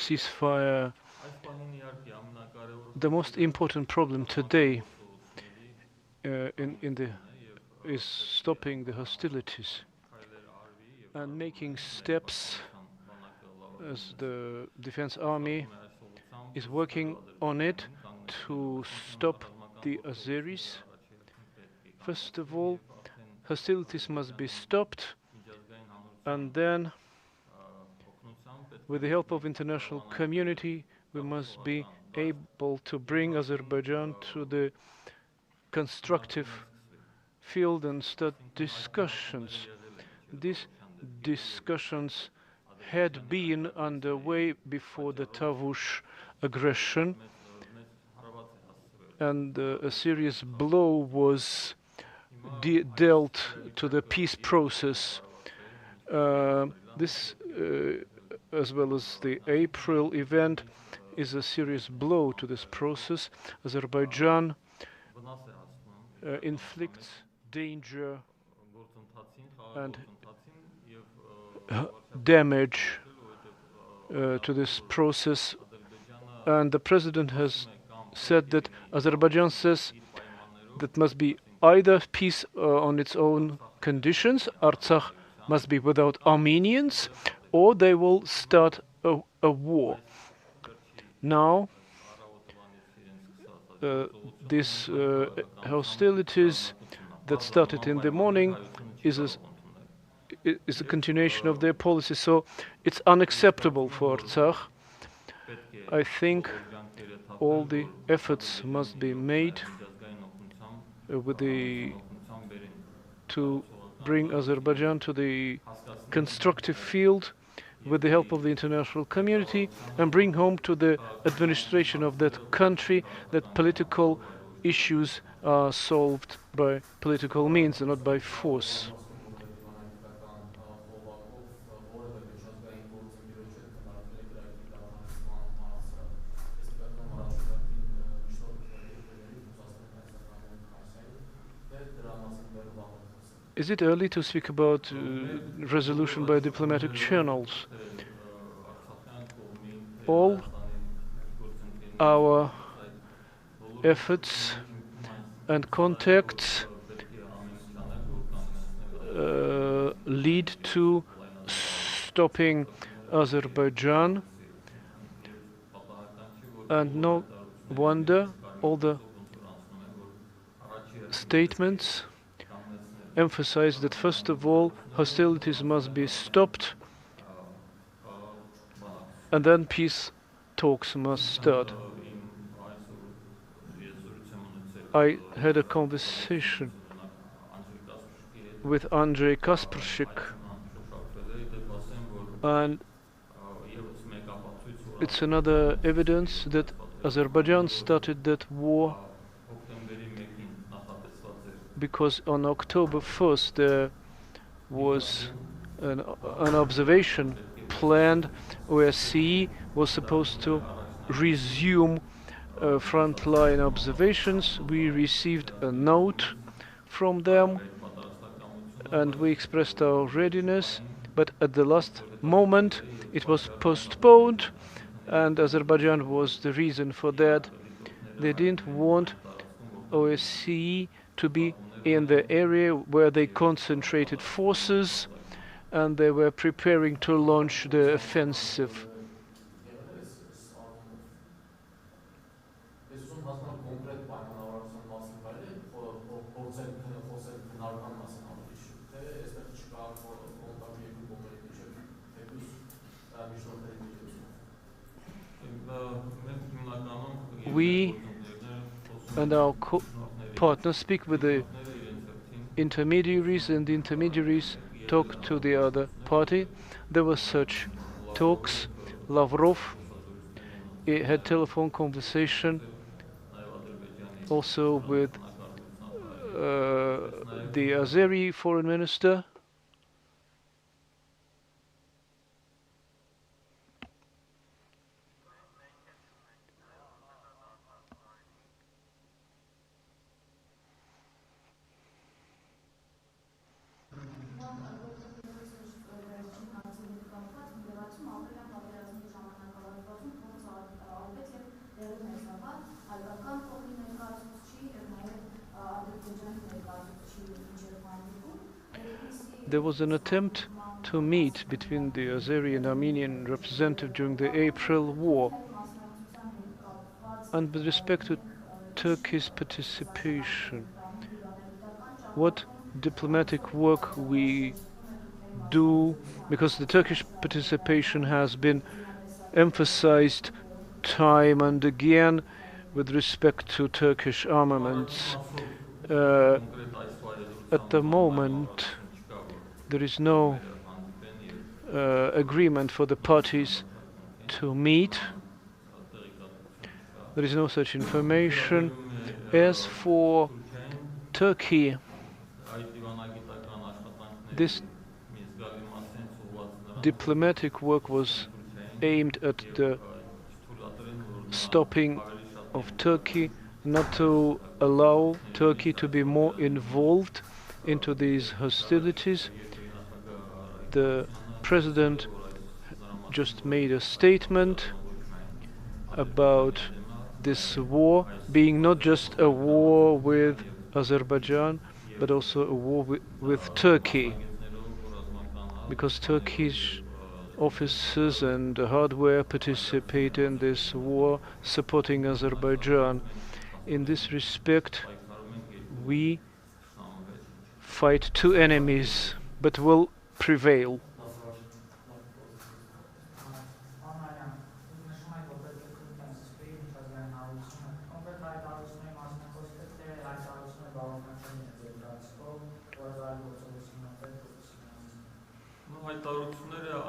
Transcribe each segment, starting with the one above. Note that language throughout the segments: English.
ceasefire. The most important problem today in the is stopping the hostilities and making steps as the defense army is working on it to stop the Azeris. First of all, hostilities must be stopped, and then, with the help of international community, we must be able to bring Azerbaijan to the constructive field and start discussions. These discussions had been underway before the Tavush aggression, and a serious blow was dealt to the peace process. This, as well as the April event, is a serious blow to this process. Azerbaijan inflicts danger and damage to this process, and the president has said that Azerbaijan says that must be either peace on its own conditions, Artsakh must be without Armenians, or they will start a war. Now, these hostilities that started in the morning is a continuation of their policy, so it's unacceptable for Artsakh. I think all the efforts must be made to bring Azerbaijan to the constructive field with the help of the international community and bring home to the administration of that country that political issues are solved by political means and not by force. Is it early to speak about resolution by diplomatic channels? All our efforts and contacts lead to stopping Azerbaijan, and no wonder all the statements emphasize that first of all hostilities must be stopped and then peace talks must start. I had a conversation with Andrei Kaspershik, and it's another evidence that Azerbaijan started that war because on October 1st there was an observation planned. OSCE was supposed to resume frontline observations. We received a note from them and we expressed our readiness, but at the last moment it was postponed, and Azerbaijan was the reason for that. They didn't want OSCE to be in the area where they concentrated forces, and they were preparing to launch the offensive. We and our partners speak with the intermediaries, and the intermediaries talk to the other party. There were such talks. Lavrov had telephone conversation also with the Azeri foreign minister. there was an attempt to meet between the Azeri and Armenian representative during the April War. And with respect to Turkey's participation, what diplomatic work we do, because the Turkish participation has been emphasized time and again with respect to Turkish armaments. Uh, at the moment, there is no agreement for the parties to meet. There is no such information. As for Turkey, this diplomatic work was aimed at the stopping of Turkey, not to allow Turkey to be more involved into these hostilities. The president just made a statement about this war being not just a war with Azerbaijan, but also a war with Turkey, because Turkish officers and hardware participate in this war supporting Azerbaijan. In this respect, we fight two enemies, but will prevail.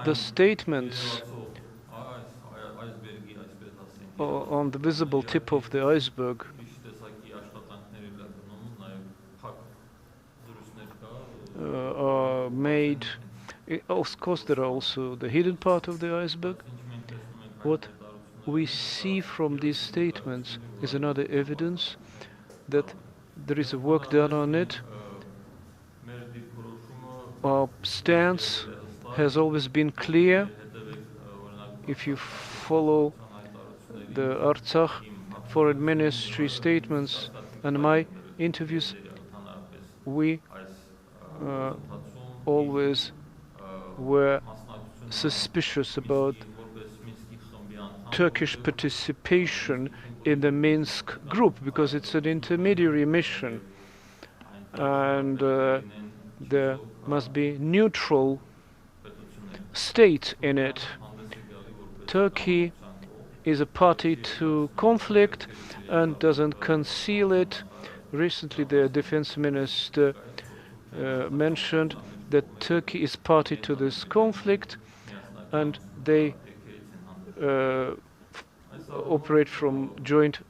The statements on the visible tip of the iceberg are made. Of course, there are also the hidden part of the iceberg. What we see from these statements is another evidence that there is a work done on it. Our stance has always been clear. If you follow the Artsakh foreign ministry statements and my interviews, we always were suspicious about Turkish participation in the Minsk group because it's an intermediary mission, and there must be neutral state in it. Turkey is a party to conflict and doesn't conceal it. Recently, the defense minister mentioned that Turkey is party to this conflict, and they operate from joint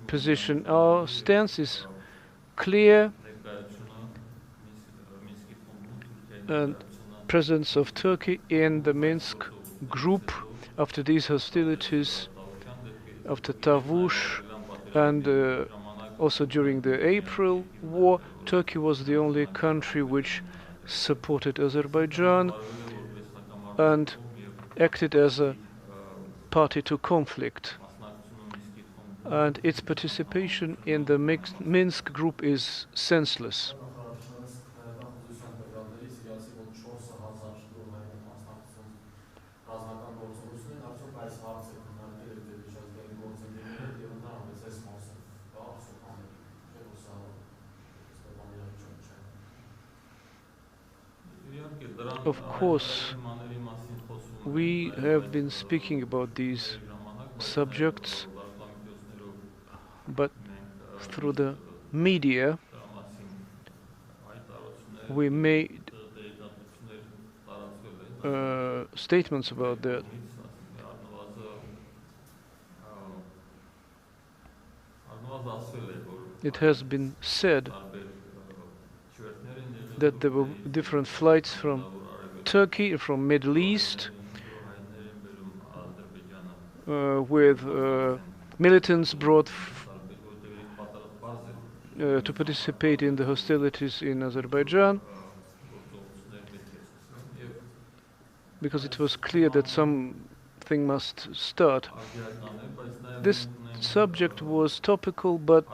position. Our stance is clear, and presence of Turkey in the Minsk group after these hostilities, after Tavush, and also during the April war, Turkey was the only country which supported Azerbaijan and acted as a party to conflict. And its participation in the Minsk group is senseless. Of course, we have been speaking about these subjects, but through the media we made statements about that. It has been said that there were different flights from Turkey, from Middle East, with militants brought to participate in the hostilities in Azerbaijan, because it was clear that something must start. This subject was topical, but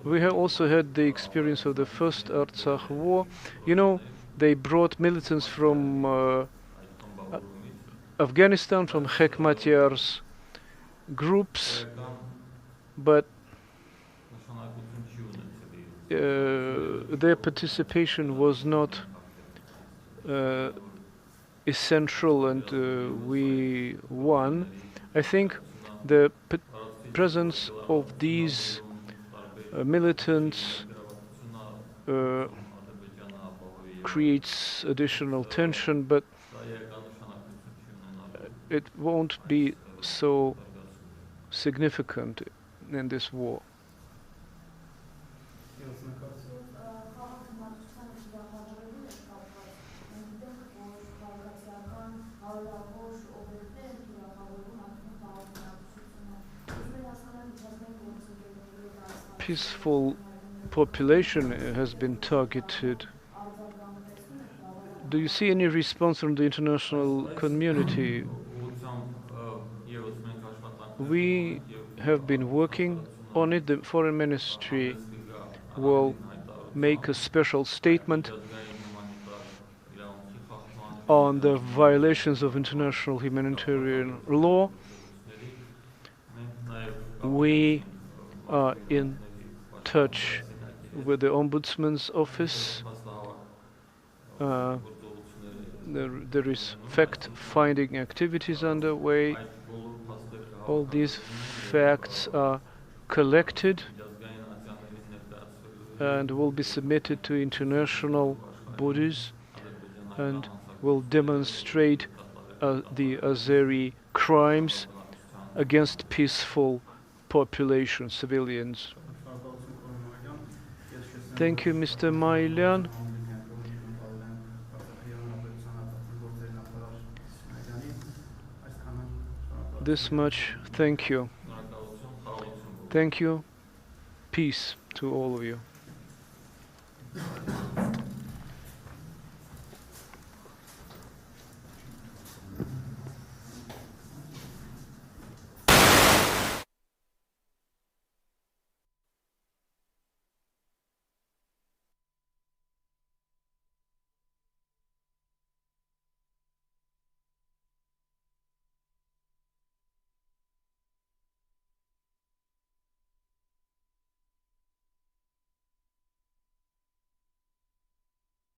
We have also had the experience of the first Artsakh war. You know, they brought militants from Afghanistan, from Hekmatyar's groups, but their participation was not essential, and we won. I think the presence of these militants creates additional tension, but it won't be so significant in this war. Peaceful population has been targeted. Do you see any response from the international community? We have been working on it. The Foreign Ministry will make a special statement on the violations of international humanitarian law. We are in touch with the Ombudsman's office. There is fact-finding activities underway. All these facts are collected and will be submitted to international bodies and will demonstrate the Azeri crimes against peaceful population, civilians. Thank you, Mr. Mailyan. This much, thank you. Thank you. Peace to all of you.